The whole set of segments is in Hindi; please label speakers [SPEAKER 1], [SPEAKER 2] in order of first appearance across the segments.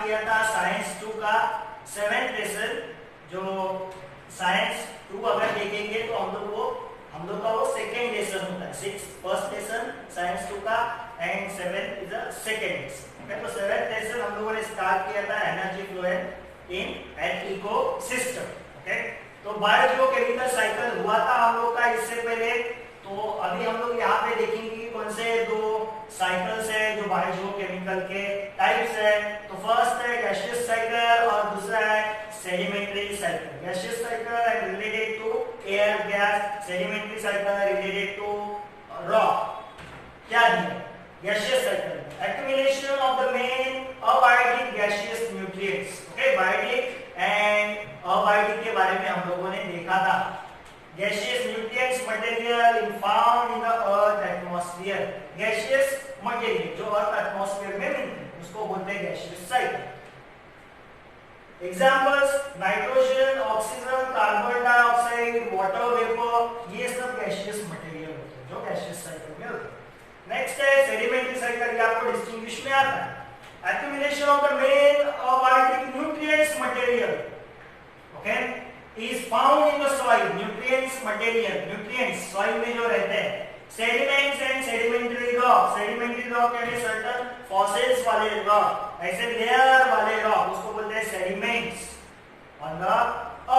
[SPEAKER 1] किया था साइंस 2 का 7th लेसन। जो साइंस 2 अगर देखेंगे तो हम लोग का वो सेकेंड लेसन होता है। 6th लेसन साइंस 2 का and 7th is the second lesson. Okay, तो 7th लेसन हम लोगों ने स्टार्ट किया था energy flow in an ecosystem. Okay, तो बायोजियोकेमिकल साइकिल हुआ था हम लोग का इससे पहले। तो अभी हम लोग यहाँ पे देखेंगे कि कौन से दो साइकिल्स है जो बायोजियोकेमिकल के टाइप्स है। तो फर्स्ट है गैसियस साइकिल और दूसरा है सेडिमेंट्री साइकिल। गैसियस साइकिल है related to air gas, sedimentary cycle related to rock. क्या दिया gaseous cycle? accumulation of the main abiotic gaseous nutrients। Okay, biotic and abiotic के बारे में हम लोगों ने देखा था। gaseous nutrients material found in the earth atmosphere। gaseous material जो अर्थ एटमॉस्फेयर में मिलते हैं उसको बोलते हैं gaseous cycle। Examples nitrogen, oxygen, carbon dioxide, water vapour, ये सब gaseous material होते हैं जो gaseous cycle में होते हैं। नेक्स्ट है सेडिमेंट्री साइकिल। ये आपको डिस्टिंग्विश में आता है। accumulation of the main abiotic nutrients material, okay, is found in the soil। nutrients material, nutrients soil में जो रहते हैं। sediments and sedimentary rock। sedimentary rock यानी certain fossils वाले rock, ऐसे लेयर वाले rock उसको बोलते हैं sediments on the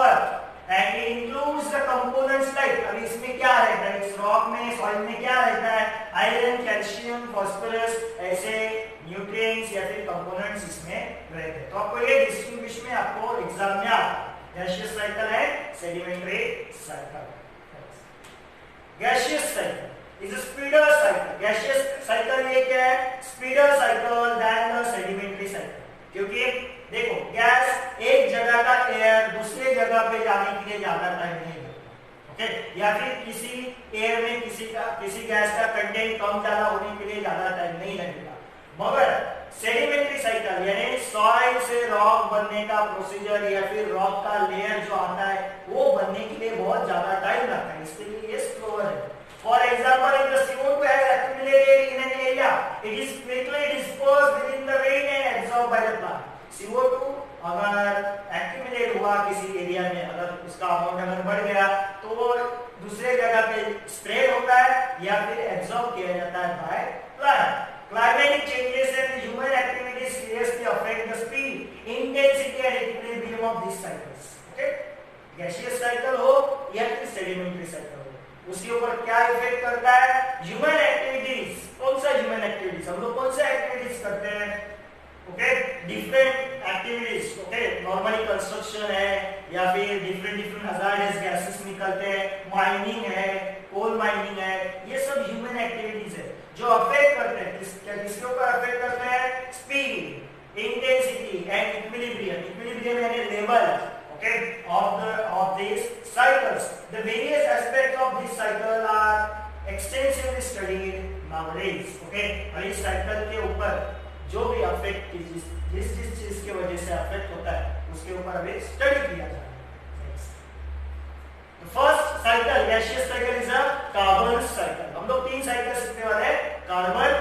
[SPEAKER 1] earth and it includes the components like। अभी इसमें क्या रहता है? इस रॉक में, सॉइल में क्या रहता है? आयरन, कैल्शियम, फास्फोरस, ऐसे न्यूट्रिएंट्स या फिर कंपोनेंट्स इसमें रहते हैं। तो आपको ये डिस्टिंग्विश में आपको एग्जाम में आता है। गैसियस साइकिल है, sedimentary cycle. Gaseous cycle is a speeder cycle. Gaseous cycle ये क्या है? Speeder cycle then the sedimentary cycle. क्योंकि देखो गैस एक जगह का एयर दूसरे जगह पे जाने के लिए ज्यादा टाइम नहीं लगता। ओके, या फिर किसी एयर में किसी गैस का कंटेंट कम ज्यादा होने के लिए ज्यादा टाइम नहीं लगेगा। मगर सेडिमेंट्री साइकिल यानी सॉइल से रॉक बनने का प्रोसीजर या फिर रॉक का लेयर जो आता है वो बनने के लिए बहुत ज्यादा टाइम लगता है, इसके लिए ये स्लोअर है। For example if the CO2 has accumulated in an area, it is quickly dispersed within the rain and absorbed by the plant। CO2 अगर accumulate हुआ किसी एरिया में, अगर उसका अमाउंट अगर बढ़ गया तो वो दूसरे जगह पे स्प्रेड होता है या फिर एब्जॉर्ब किया जाता है by plant. Climatic changes and human activities seriously affect the speed, intensity and equilibrium of these cycles। Okay, gaseous cycle हो या फिर sedimentary cycle हो, उसके ऊपर क्या इफेक्ट करता है? Human activities. कौन सा ह्यूमन एक्टिविटीज? हम लोग कौन सा एक्टिविटीज करते हैं? Okay, different activities. Okay, normally construction है या फिर डिफरेंट हजार्डस गैसेस निकलते हैं, माइनिंग है, कोल माइनिंग है, ये सब ह्यूमन एक्टिविटीज है जो अफेक्ट करते हैं। किसके ऊपर अफेक्ट करते हैं? Speed, intensity and equilibrium. Equilibrium यानी level, okay, of these cycles। The various aspects of this cycle are extensively studied nowadays। Okay, और इस साइकिल के ऊपर जो भी अफेक्ट जिस चीज की वजह से अफेक्ट होता है उसके ऊपर अभी स्टडी किया जा रहा है। First cycle gaseous cycle is a carbon cycle. हम लोग 3 साइकिल सीखने वाले हैं, कार्बन,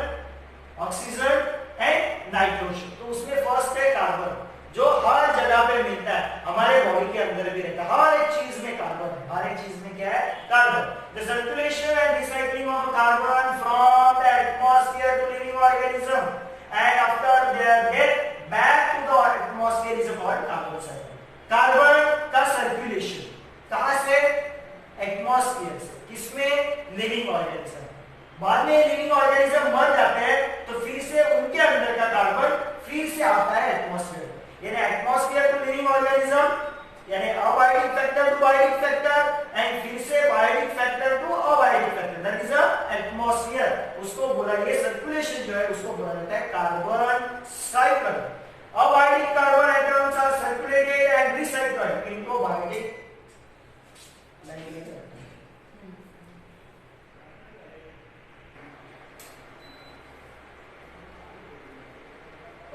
[SPEAKER 1] ऑक्सीजन एंड नाइट्रोजन। तो उसमें फर्स्ट है कार्बन, जो हर जगह पे मिलता है, हमारे बॉडी के अंदर भी रहता है, हर एक चीज में कार्बन है। हर एक चीज में क्या है? Carbon. The circulation and recycling of carbon from the atmosphere to living organism and after their death back to the atmosphere is called carbon cycle। Carbon का सर्कुलेशन कहां से? एटमॉस्फेयर से। किसमें? Living organism. बाद में लिविंग ऑर्गेनिज्म मर जाते हैं तो फिर से उनके अंदर का कार्बन फिर से आता है एटमॉस्फेयर। यानी एटमॉस्फेयर टू लिविंग ऑर्गेनिज्म यानी abiotic factor to biotic factor and फिर से biotic factor to abiotic factor, that is a atmosphere. उसको बोला, ये सर्कुलेशन जो है उसको बोला जाता है carbon cycle. Abiotic carbon atoms are circulated and recycled into biotic.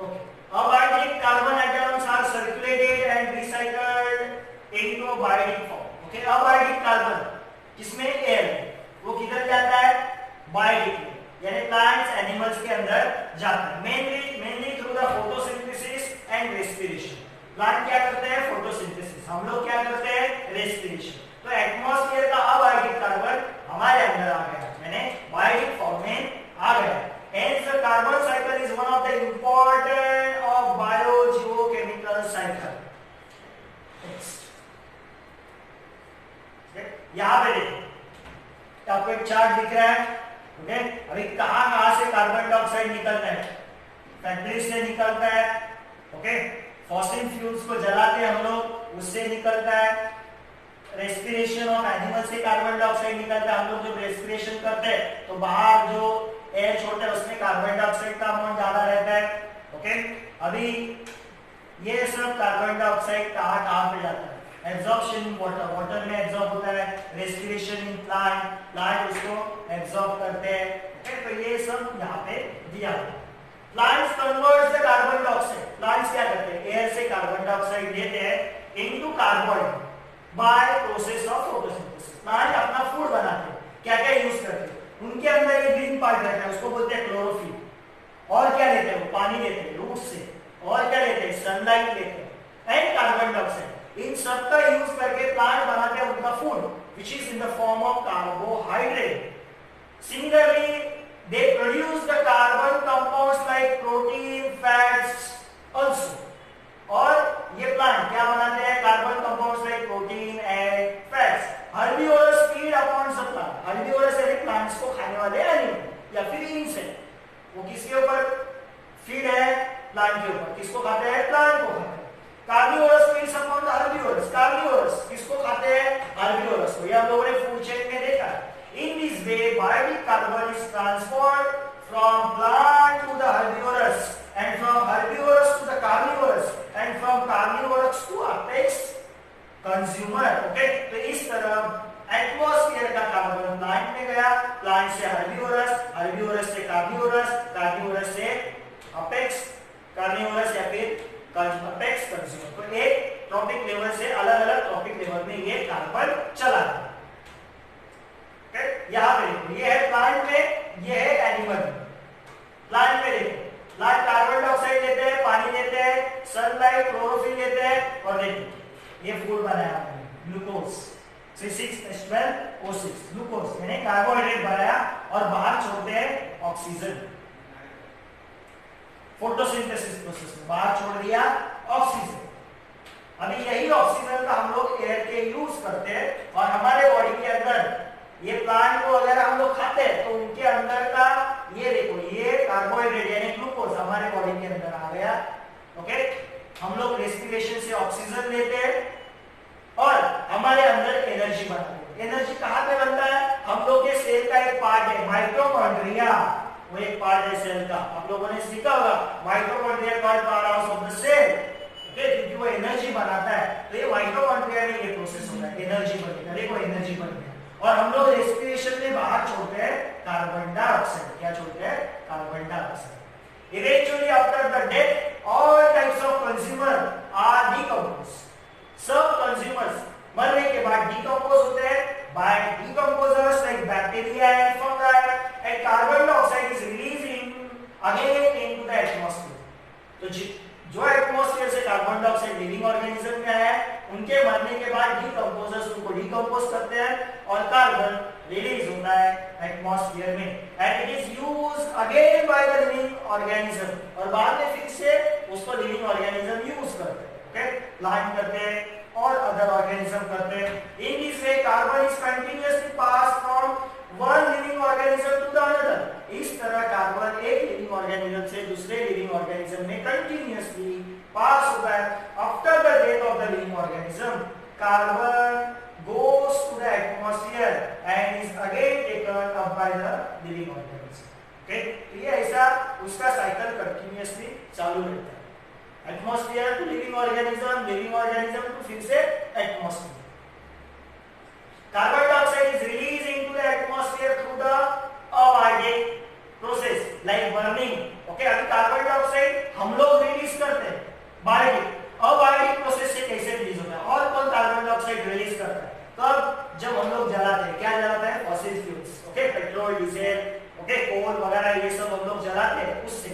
[SPEAKER 1] Okay, abiotic carbon atoms are circulated and recycled into biotic form. Okay, abiotic carbon किसमें? एयर में। वो किधर जाता है? बायोटिक में, यानी प्लांट्स एनिमल्स के अंदर जाता है। Mainly through the photosynthesis and plant क्या करते हैं? फोटोसिंथेसिस। हम लोग क्या करते हैं? रेस्पिरेशन। तो एटमॉस्फेयर का अबायोटिक कार्बन हमारे अंदर आ गया, यानी बायोटिक फॉर्म में आ गया। Hence the carbon cycle is one of the important of biogeochemical cycle. Next. यहाँ पे देखो, आपको एक चार्ट दिख रहा है, ओके? अभी कहाँ से कार्बन डाइऑक्साइड निकलता है? फैक्ट्री से निकलता है, ओके? फॉसिल फ्यूल्स को जलाते हैं हम लोग, उससे निकलता है। रेस्पिरेशन ऑफ एनिमल से कार्बन डाइऑक्साइड निकलता है। हम लोग जब रेस्पिरेशन करते हैं तो बाहर जो एयर छोड़ते हैं उसमें कार्बन डाइऑक्साइड का अमाउंट ज्यादा रहता है, ओके? अभी ये सब कार्बन डाइऑक्साइड कहाँ पे जाता है? एब्जॉर्प्शन इन वाटर, वाटर में एब्जॉर्ब होता है। रेस्पिरेशन इन प्लांट, प्लांट उसको एब्जॉर्ब करते हैं, ओके? तो ये सब यहाँ पे दिया हुआ है। Plants converts the carbon dioxide. Plants क्या करते हैं? एयर से कार्बन डाइऑक्साइड लेते हैं into carbon by process of photosynthesis. Plant अपना फूड बनाते हैं, क्या क्या यूज करते हैं? उनके अंदर एक ग्रीन पार्ट रहता है, उसको बोलते हैं क्लोरोफिल। और क्या लेते हैं? वो पानी लेते हैं रूट से। और क्या लेते हैं? सनलाइट लेते हैं एंड कार्बन डाइऑक्साइड। इन सब का यूज करके प्लांट बनाते हैं उनका food, which is in the form of carbohydrate. Similarly they produce the carbon compounds like protein, fats also. और ये प्लांट क्या बनाते हैं? Carbon compounds like protein and fats. Herbivores feed upon सब प्लांट। हर्बिवोरस यानी प्लांट्स को खाने वाले एनिमल या फिर इंसेक्ट। वो किसके ऊपर फीड है? प्लांट के ऊपर। किसको खाते हैं? प्लांट को खाते हैं। Carnivorous feeds upon the herbivores. Carnivorous किसको खाते हैं? हर्बिवोरस को। ये हम लोगों ने फूड चेन में देखा है। In this way, biotic carbon is transferred from plant to the herbivorous, and from herbivorous to the carnivorous, and from carnivorous to apex consumer. Okay? तो इस तरह एटमॉस्फेयर का कार्बन प्लांट में गया, प्लांट से हर्बिवोरस, हर्बिवोरस से कार्निवोरस, कार्निवोरस से अपेक्स कार्निवोरस या फिर अपेक्स कंज्यूमर। तो एक ट्रॉपिक लेवल से अलग-अलग ट्रॉपिक लेवल में ये कार्बन चला है। यहाँ पे देखो, ये है प्लांट में, ये है एनिमल में। प्लांट में देखो, प्लांट कार्बन डाइऑक्साइड लेते हैं, पानी लेते हैं, सनलाइट, क्लोरोफिल लेते हैं, और देखो ये फूड बनाया हमने, ग्लूकोज C6H12O6, ग्लूकोज यानी कार्बोहाइड्रेट बनाया और बाहर छोड़ते हैं ऑक्सीजन। फोटोसिंथेसिस प्रोसेस में बाहर छोड़ दिया ऑक्सीजन। अभी यही ऑक्सीजन का हम लोग एयर के यूज करते हैं, और हमारे बॉडी के अंदर ये प्लांट को अगर हम लोग खाते हैं तो उनके अंदर का ये देखो, ये कार्बोहाइड्रेट यानी ग्लूकोज हमारे बॉडी के अंदर आ गया, ओके? हम लोग रेस्पिरेशन से ऑक्सीजन लेते हैं और हमारे अंदर एनर्जी बनती है। एनर्जी कहाँ पे बनता है? हम लोग के सेल का एक पार्ट है माइटोकॉन्ड्रिया, वो एक पार्ट है सेल का। आप लोगों ने सीखा होगा mitochondria called power house of the cell, okay? क्योंकि वो एनर्जी बनाता है। तो ये माइटोकॉन्ड्रिया में ये प्रोसेस होता है, एनर्जी बनेगा। देखो एनर्जी बन गया, और हम लोग रेस्पिरेशन में बाहर छोड़ते हैं कार्बन डाइऑक्साइड। क्या छोड़ते हैं? Carbon dioxide. Eventually after the death all types of consumer are decompose. सब कंज्यूमर्स मरने के बाद डिकम्पोज होते हैं by decomposers like bacteria and fungi, and carbon dioxide is releasing again into the atmosphere. तो जो एटमॉस्फेयर से कार्बन डाइऑक्साइड लिविंग ऑर्गेनिज्म में है, उनके मरने के बाद डिकम्पोजर्स उनको डिकम्पोज करते हैं और कार्बन रिलीज होता है एटमॉस्फेयर में, and it is used again by the living organism. और बाद में फिर से उसको लिविंग ऑर्गेनिज्म यूज करते हैं, ओके? प्लांट करते हैं और अदर ऑर्गेनिज्म करते हैं। In this way carbon is continuously pass from one living organism to the another. इस तरह कार्बन एक लिविंग ऑर्गेनिज्म से दूसरे लिविंग ऑर्गेनिज्म में कंटीन्यूअसली पास होता है। After the death of the living organism, carbon goes to the atmosphere and is again taken up by the living organism. Okay? तो ये ऐसा उसका साइकिल कंटीन्यूअसली चालू रहता है। Atmosphere to living organism to फिर से atmosphere. Carbon dioxide is release into the atmosphere through the abiotic process like burning, okay? अभी कार्बन डाइऑक्साइड हम लोग रिलीज करते हैं बायोटिक, अबायोटिक प्रोसेस से कैसे रिलीज होता है? और कौन कार्बन डाइऑक्साइड रिलीज करता है? तब जब हम लोग जलाते हैं, क्या जलाते हैं? Fossil fuels, okay? Petrol, diesel, okay, coal वगैरह ये सब हम लोग जलाते हैं। उससे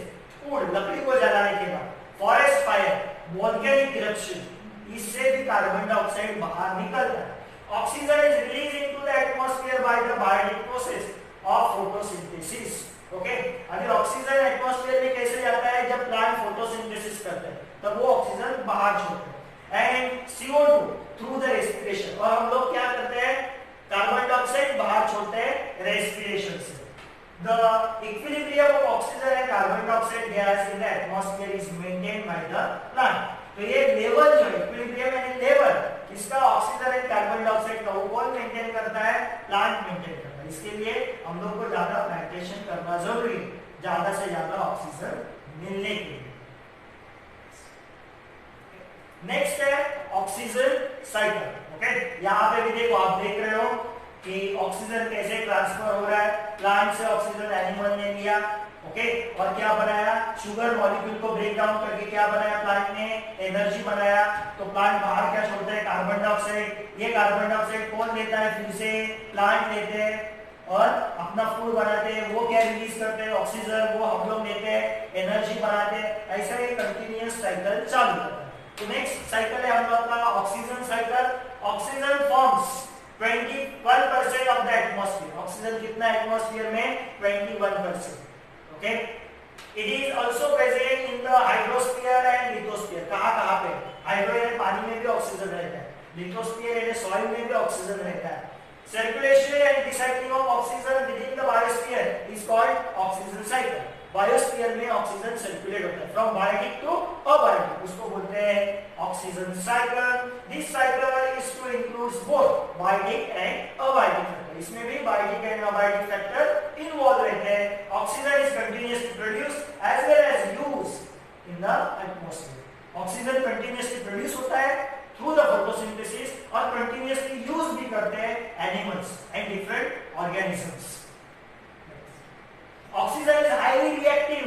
[SPEAKER 1] वुड, लकड़ी को जलाने के बाद forest fire, volcanic eruption consumption, इससे भी कार्बन डाइऑक्साइड बाहर निकलता है। Oxygen is release into the atmosphere by the biotic process of photosynthesis. Okay, अभी ऑक्सीजन एटमॉस्फेयर में कैसे जाता है? जब प्लांट फोटोसिंथेसिस करते हैं तब वो ऑक्सीजन बाहर छोड़ते हैं। And CO2 through the respiration, और हम लोग क्या करते हैं? कार्बन डाइऑक्साइड बाहर छोड़ते हैं रेस्पिरेशन से। The equilibrium of oxygen and carbon dioxide gas in the atmosphere is maintained by the plant। तो ये लेवल जो है इक्विलिब्रियम यानी लेवल इसका ऑक्सीजन एंड कार्बन डाइऑक्साइड का वो कौन मेंटेन करता है? प्लांट मेंटेन करता है। इसके लिए हम लोग को ज्यादा प्लांटेशन करना जरूरी है, ज्यादा से ज्यादा ऑक्सीजन मिलने के लिए। नेक्स्ट है ऑक्सीजन साइकिल। ओके, यहाँ पे भी देखो, आप देख रहे हो कि ऑक्सीजन कैसे ट्रांसफर हो रहा है। प्लांट से ऑक्सीजन एनिमल ने लिया, ओके, और क्या बनाया? शुगर मॉलिक्यूल को ब्रेक डाउन करके क्या बनाया? प्लांट ने एनर्जी बनाया। तो प्लांट बाहर क्या छोड़ता है? Carbon dioxide. ये कार्बन डाइऑक्साइड कौन लेता है? फिर से प्लांट लेते हैं और अपना फूड बनाते हैं। वो क्या रिलीज करते हैं? ऑक्सीजन। वो हम लोग लेते हैं, एनर्जी बनाते हैं। ऐसा एक कंटिन्यूअस साइकिल चालू होता है। तो नेक्स्ट साइकिल है हम लोग का oxygen cycle. Oxygen forms 21% of the atmosphere. Oxygen कितना एटमॉस्फेयर में? 21%। Okay, it is also present in the hydrosphere and lithosphere. कहां पे? हाइड्रो यानी पानी में भी ऑक्सीजन रहता है, लिथोस्फीयर यानी सॉइल में भी ऑक्सीजन रहता है। Circulation and recycling of oxygen within the biosphere is called oxygen cycle. Biosphere में ऑक्सीजन सर्कुलेट होता है फ्रॉम बायोटिक टू अबायोटिक, उसको बोलते हैं oxygen cycle. This cycle is to includes both biotic and abiotic factor. इसमें भी biotic and abiotic factor involve रहते हैं। Oxygen is continuously produced as well as used in the atmosphere. Oxygen continuously produce होता है थ्रू द फोटोसिंथेसिस और कंटीन्यूअसली यूज भी करते हैं animals and different organisms. Oxygen is highly reactive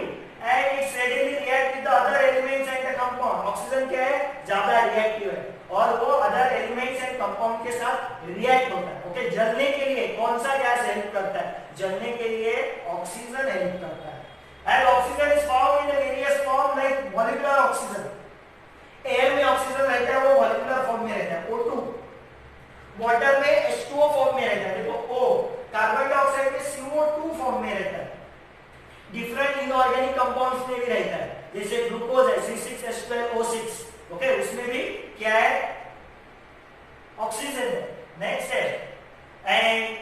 [SPEAKER 1] and it readily react with the other elements and the compound। Oxygen क्या है? ज्यादा रिएक्टिव है और वो अदर एलिमेंट्स एंड कंपाउंड के साथ रिएक्ट होता है। ओके, जलने के लिए कौन सा गैस हेल्प करता है? जलने के लिए ऑक्सीजन हेल्प करता है। And oxygen is found in various form like molecular oxygen. Air में ऑक्सीजन रहता है, वो मॉलिक्यूलर फॉर्म में रहता है, O2। वाटर में H2O फॉर्म में रहता है, देखो O। कार्बन डाइऑक्साइड में CO2 फॉर्म में रहता है। डिफरेंट इनऑर्गेनिक कंपाउंड्स में भी रहता है, जैसे ग्लूकोज है C6H12O6। ओके, उसमें भी क्या है? ऑक्सीजन है। नेक्स्ट है and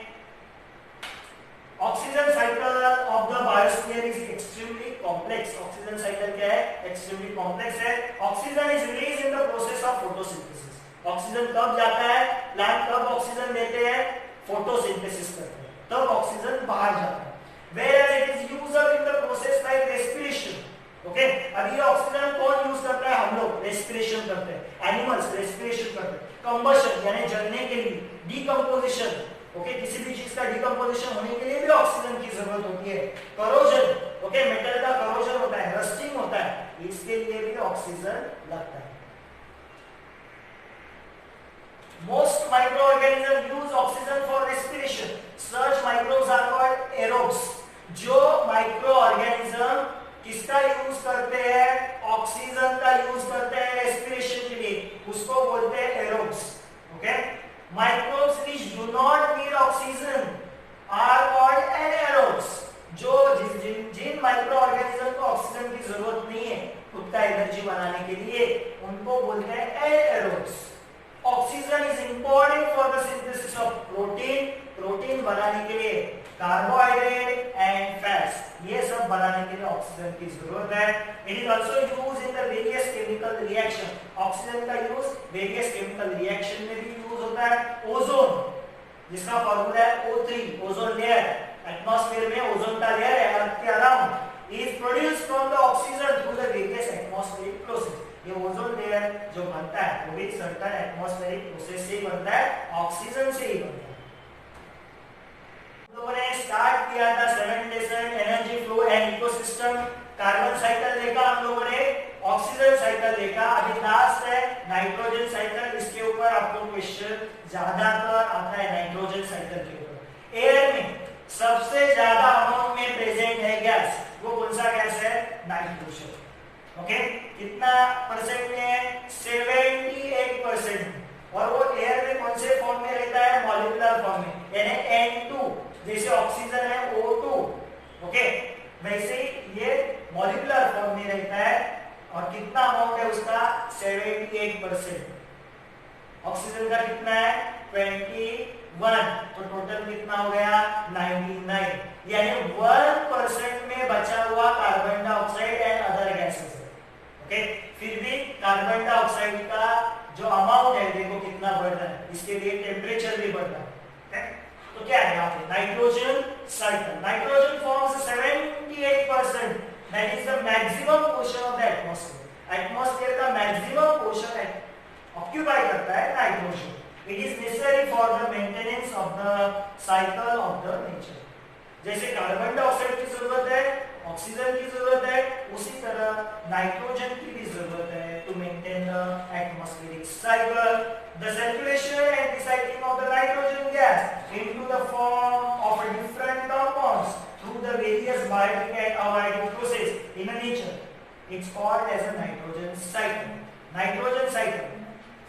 [SPEAKER 1] oxygen cycle of the biosphere is extremely complex. Oxygen cycle क्या है? एक्सट्रीमली कॉम्प्लेक्स है। Oxygen is release in the process of photosynthesis. Oxygen कब जाता है? प्लांट कब ऑक्सीजन लेते हैं? फोटोसिंथेसिस करते हैं, तब ऑक्सीजन बाहर जाता है। Whereas it is used up in the process like respiration। Okay, अभी ये ऑक्सीजन कौन यूज करता है? हम लोग रेस्पिरेशन करते हैं, एनिमल्स रेस्पिरेशन करते हैं। कंबशन यानी जलने के लिए, डिकम्पोजिशन, ओके, किसी भी चीज का डिकम्पोजिशन होने के लिए भी ऑक्सीजन की जरूरत होती है। करोजन, ओके, मेटल का करोजन होता है, रस्टिंग होता है, इसके लिए भी ऑक्सीजन लगता है। Most microorganisms use oxygen for respiration. Such microbes are called aerobes। जो माइक्रो ऑर्गेनिज्म किसका यूज करते हैं? ऑक्सीजन का यूज करते हैं रेस्पिरेशन के लिए, उसको बोलते हैं aerobes. Okay, microbes which do not need oxygen are called anaerobes. जो जिन माइक्रो ऑर्गेनिज्म को ऑक्सीजन की जरूरत नहीं है खुद का एनर्जी बनाने के लिए, उनको बोलते हैं anaerobes. Oxygen is important for the synthesis of protein. Protein बनाने के लिए कार्बोहाइड्रेट एंड फैट्स, ये सब बनाने के लिए ऑक्सीजन की जरूरत है। It is also used in the various chemical reaction. Oxygen का यूज वेरियस केमिकल रिएक्शन में भी यूज होता है। ओजोन, जिसका फार्मूला है O3, ओजोन लेयर। एटमॉस्फेयर में ओजोन का लेयर है अर्थ के around, is produced from the oxygen through the various atmospheric process. ये ओजोन लेयर जो बनता है वो भी सर्टेन एटमॉस्फेरिक प्रोसेस से ही बनता है, ऑक्सीजन से ही बनता है। लोगों ने स्टार्ट किया था 7th lesson energy flow and ecosystem. Carbon cycle देखा हम लोगों ने, ऑक्सीजन साइकिल देखा, अभी लास्ट है नाइट्रोजन साइकिल। इसके ऊपर आपको क्वेश्चन ज्यादातर आता है नाइट्रोजन साइकिल के ऊपर। एयर में सबसे ज्यादा अमाउंट में प्रेजेंट है गैस, वो कौन सा गैस है? नाइट्रोजन। ओके, कितना परसेंट में है? 78%। और वो एयर में कौन से फॉर्म में रहता है? मॉलिक्यूलर फॉर्म में, यानी N2, जैसे ऑक्सीजन है O2, ओके, वैसे ही ये मॉलिक्यूलर फॉर्म में रहता है। और कितना अमाउंट है उसका? 78%। ऑक्सीजन का कितना है? 21। तो टोटल कितना हो गया? 99, यानी 1% में बचा हुआ carbon dioxide and other gases है। ओके, फिर भी कार्बन डाइऑक्साइड का जो अमाउंट है देखो कितना बढ़ रहा है, इसके लिए टेम्परेचर भी बढ़ रहा है। तो क्या है यहाँ पे? Nitrogen cycle. Nitrogen forms 78%, that is the maximum portion of the atmosphere. Atmosphere का मैक्सिमम पोर्शन है ऑक्यूपाई करता है nitrogen. It is necessary for the maintenance of the cycle of the nature. जैसे कार्बन डाइऑक्साइड की जरूरत है, ऑक्सीजन की जरूरत है, उसी तरह नाइट्रोजन की भी जरूरत है to maintain the atmospheric cycle. The circulation and recycling of the nitrogen gas into the form of different compounds through the various biotic and abiotic process in nature, it's called as a nitrogen cycle. Nitrogen cycle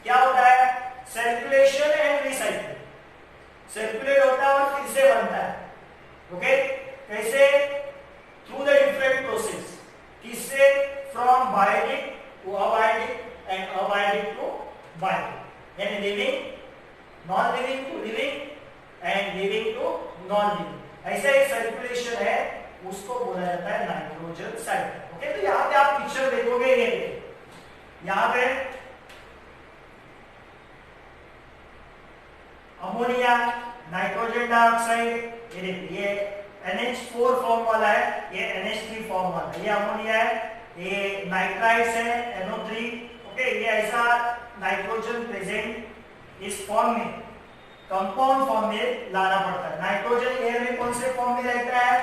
[SPEAKER 1] क्या होता है? Circulation and recycling. सर्कुलेट होता है और फिर से बनता है। ओके, कैसे? Through the different process. किससे? From biotic to abiotic and abiotic to biotic, यानी living, non living to living and living to non living. ऐसा एक सर्कुलेशन है, उसको बोला जाता है नाइट्रोजन साइकिल। ओके, तो यहाँ पे आप पिक्चर देखोगे, ये यहाँ पे अमोनिया, नाइट्रोजन डाइऑक्साइड, ये NH4 फॉर्म वाला है, ये NH3 फॉर्म वाला है। ये अमोनिया है, ये नाइट्राइट्स है NO3। ओके, ये ऐसा नाइट्रोजन प्रेजेंट इस फॉर्म में, कंपाउंड फॉर्म में लाना पड़ता है। नाइट्रोजन एयर में कौन से फॉर्म में रहता है?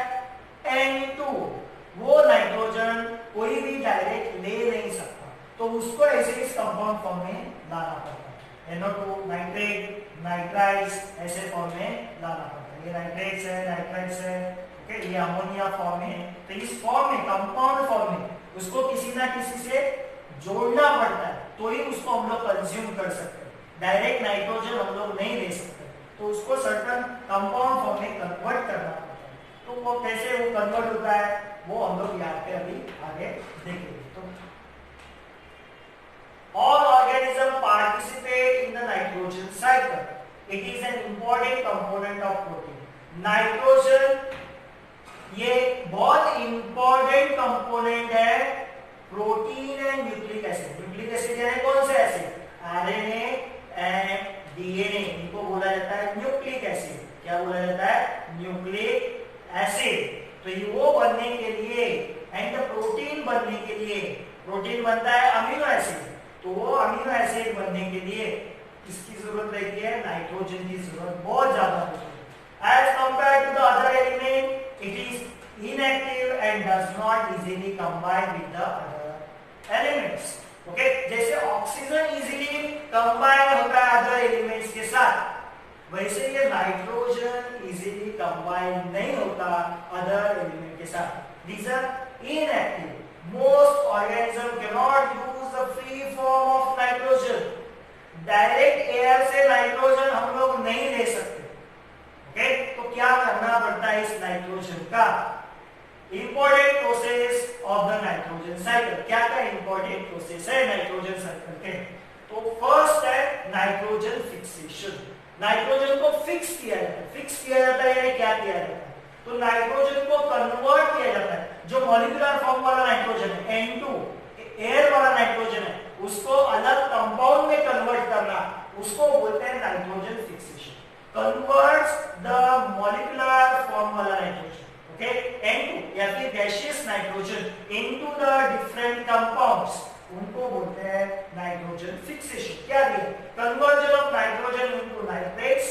[SPEAKER 1] N2। वो नाइट्रोजन कोई भी डायरेक्ट ले नहीं सकता, तो उसको ऐसे इस कंपाउंड फॉर्म में लाना पड़ता है। NO2, नाइट्रेट, नाइट्राइट्स ऐसे फॉर्म में लाना पड़ता है। ये नाइट्रेट्स है, नाइट्राइट्स है, ओके, ये अमोनिया फॉर्म है। तो इस फॉर्म में, कंपाउंड फॉर्म में, उसको किसी ना किसी से जोड़ना पड़ता है, तो ही उसको हम लोग कंज्यूम कर सकते हैं। डायरेक्ट नाइट्रोजन हम लोग नहीं ले सकते, तो उसको सर्टेन कंपाउंड फॉर्म में कन्वर्ट करना पड़ता है। तो वो कैसे वो कन्वर्ट होता है, वो हम लोग यहाँ पे अभी आगे देखेंगे। तो all organisms participate in the nitrogen cycle. It is an important component of protein. Nitrogen ये बहुत इंपॉर्टेंट कंपोनेंट है protein and nucleic acid. Nucleic acid यानी कौन से एसिड? RNA एंड DNA, इनको बोला जाता है न्यूक्लिक एसिड। क्या बोला जाता है? Nucleic acid. तो ये वो बनने के लिए एंड प्रोटीन बनने के लिए, प्रोटीन बनता है अमीनो एसिड, तो वो अमीनो एसिड बनने के लिए किसकी जरूरत रहती है? नाइट्रोजन की जरूरत बहुत ज्यादा होती है। As compared to the other element, it is inactive and does not easily combine with the other elements. Okay, जैसे ऑक्सीजन इजीली कंबाइन होता है अदर एलिमेंट्स के साथ, वैसे ये नाइट्रोजन इजीली कंबाइन नहीं होता अदर एलिमेंट के साथ। These are inactive. Most organisms cannot use the free form of nitrogen. Direct air से नाइट्रोजन हम लोग नहीं ले सकते। ओके, तो क्या करना पड़ता है इस नाइट्रोजन का? Important process of the nitrogen cycle. क्या क्या इंपॉर्टेंट प्रोसेस है नाइट्रोजन साइकिल के? तो फर्स्ट है नाइट्रोजन फिक्सेशन। नाइट्रोजन को फिक्स किया जाता है। फिक्स किया जाता है यानी क्या किया जाता है? तो नाइट्रोजन को कन्वर्ट किया जाता है। जो मॉलिक्यूलर फॉर्म वाला नाइट्रोजन है N2, एयर वाला नाइट्रोजन है, उसको अलग कंपाउंड में कन्वर्ट करना, उसको बोलते हैं nitrogen fixation. Converts the molecular form वाला नाइट्रोजन, ओके, N2 या फिर gaseous nitrogen into the different compounds, उनको बोलते हैं नाइट्रोजन फिक्सेशन। क्या दिया? Conversion of nitrogen into nitrates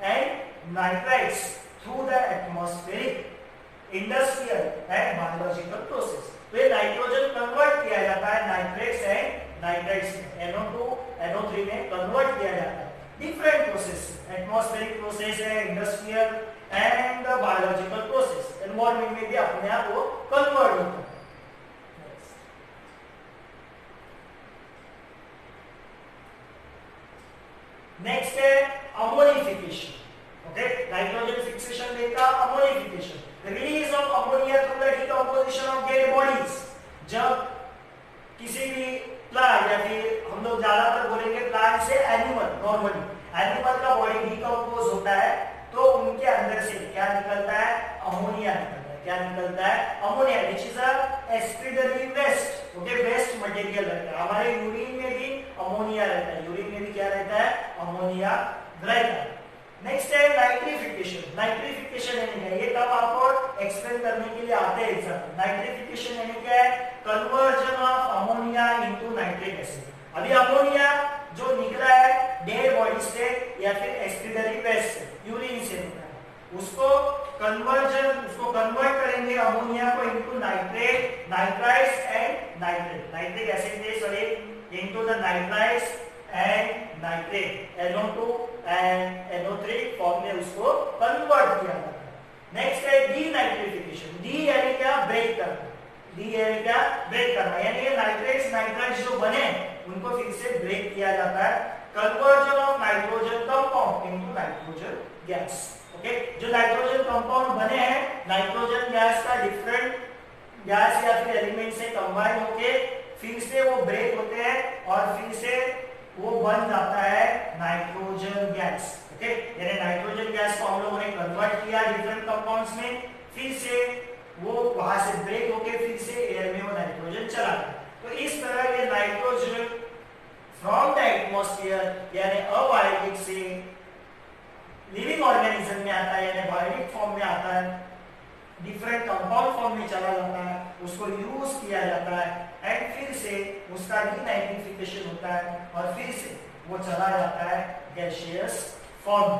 [SPEAKER 1] and nitrites through the atmospheric, industrial and biological process. तो ये नाइट्रोजन कन्वर्ट किया जाता है नाइट्रेट्स एंड नाइट्राइट्स में, NO2 NO3 में कन्वर्ट किया जाता है। डिफरेंट प्रोसेस, एटमॉस्फेरिक प्रोसेस है, industrial and biological process. Environment में भी अपने आप वो कन्वर्ट होता है। नेक्स्ट है अमोनिफिकेशन। ओके, नाइट्रोजन फिक्सेशन देखा, ammonification release of ammonia through the decomposition of dead bodies. जब किसी भी प्लांट या फिर हम लोग ज्यादातर बोलेंगे प्लांट से एनिमल, नॉर्मली एनिमल का बॉडी डिकम्पोज होता है तो उनके अंदर से क्या निकलता है, अमोनिया निकलता है। क्या निकलता है, ammonia, which is a excretory waste. Okay, waste material रहता है। हमारे यूरिन में भी अमोनिया रहता है, यूरिन में भी क्या रहता है, अमोनिया रहता है। नेक्स्ट है नाइट्रिफिकेशन। नाइट्रिफिकेशन यानी क्या, ये कब आपको एक्सप्लेन करने के लिए आते हैं एग्जाम। नाइट्रिफिकेशन यानी क्या है, conversion of ammonia into nitric acid. अभी अमोनिया जो निकला है डेड बॉडी से या फिर एक्सक्रीटरी वेस्ट से, यूरिन से निकला है, उसको कन्वर्ट करेंगे अमोनिया को into nitrate, nitrites and nitrate. Nitric acid से sorry into the nitrites and nitrate, NO2 and NO3 form में उसको कन्वर्ट किया जाता है। नेक्स्ट है डीनाइट्रिफिकेशन। डी यानी क्या, ब्रेक करना। डी यानी क्या, ब्रेक करना, यानी ये नाइट्रेट्स नाइट्राइट्स जो बने उनको फिर से ब्रेक किया जाता है। Conversion of nitrogen compound into nitrogen gas. Okay, जो नाइट्रोजन कंपाउंड बने हैं नाइट्रोजन गैस का डिफरेंट गैस या फिर एलिमेंट से कंबाइन होके फिर से वो ब्रेक होते हैं और फिर से वो बन जाता है नाइट्रोजन गैस। ओके, यानी नाइट्रोजन गैस को हम लोगों ने कन्वर्ट किया डिफरेंट कंपाउंड्स में, फिर से वो वहां से ब्रेक होके फिर से एयर में वो नाइट्रोजन चला गया। तो इस तरह ये नाइट्रोजन फ्रॉम द एटमॉस्फेयर यानी अबायोटिक से लिविंग ऑर्गेनिज्म में आता है, यानी बायोटिक फॉर्म में आता है, डिफरेंट कंपाउंड फॉर्म में चला जाता है, उसको यूज किया जाता है एंड फिर से उसका डीनाइट्रिफिकेशन होता है और फिर से वो चला जाता है गैसियस फॉर्म।